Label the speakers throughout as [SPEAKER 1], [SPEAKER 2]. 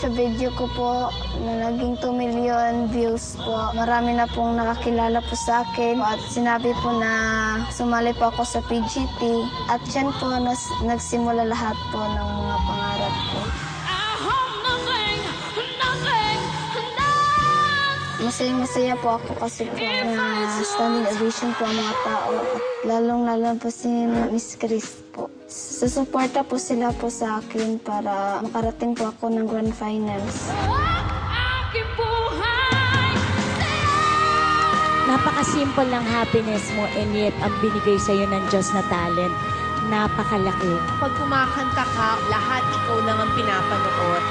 [SPEAKER 1] YouTube video ko po na naging 2 million views po. Marami na pong nakakilala po sa akin at sinabi po na sumali po ako sa PGT at dyan po nagsimula lahat po ng mga pangarap ko. Masayang-masaya po ako kasi po na standing ovation po ang mga tao at lalong-lalong po si Miss Chris po. Susuporta po sila po sa akin para makarating po ako ng Grand Finals.
[SPEAKER 2] Napaka-simple lang happiness mo and yet ang binigay sa'yo ng Diyos na talent, napakalaki.
[SPEAKER 3] Pag kumakanta ka, lahat ikaw lang ang pinapanood.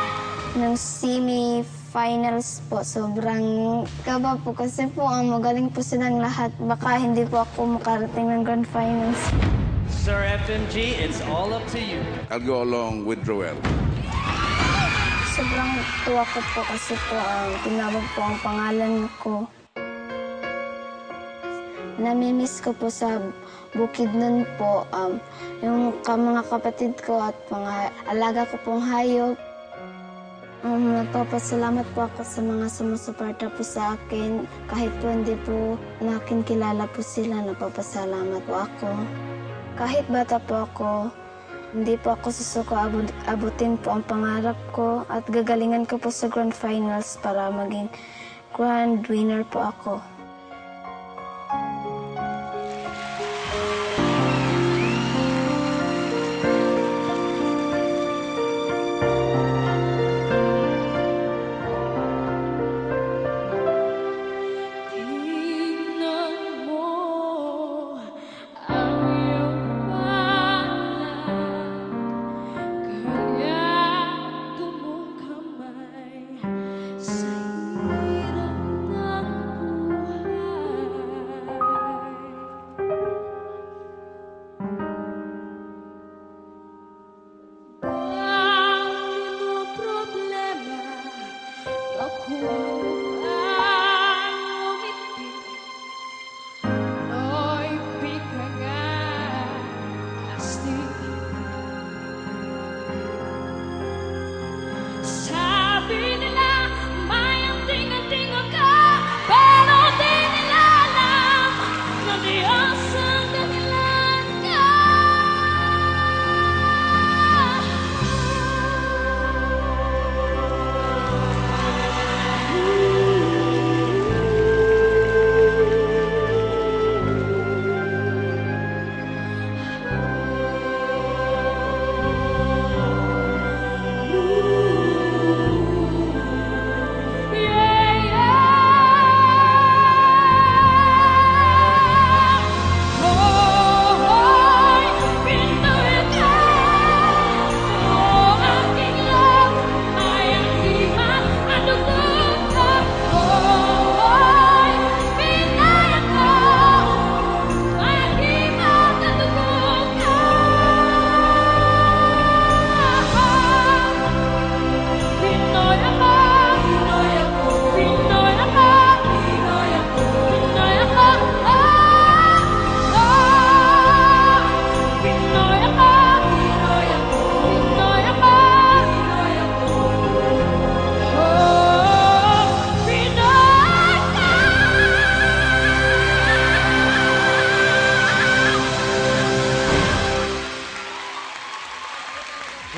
[SPEAKER 1] Nung semi-finals po, sobrang kaba po kasi po ang magaling po silang lahat. Baka hindi po ako makarating ng Grand Finals.
[SPEAKER 4] Sir FMG, it's all up to you.
[SPEAKER 5] I'll go along with Roel.
[SPEAKER 1] Sobrang tuwa ko po kasi po tinawag po ang pangalan ko. Namimiss ko po sa Bukidnon po yung mga kapatid ko at mga alaga ko pong hayop. Nagpapasalamat po ako sa mga sumusuporta po sa akin. Kahit po hindi po nakin kilala po sila, nagpapasalamat po ako. Kahit bata po ako, hindi po ako susuko abutin po ang pangarap ko at gagalingan ko po sa Grand Finals para maging Grand Winner po ako.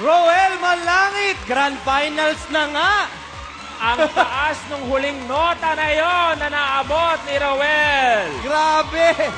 [SPEAKER 4] Roel Malangit, Grand Finals na nga. Ang taas ng huling nota na yon na naabot ni Roel.
[SPEAKER 6] Grabe!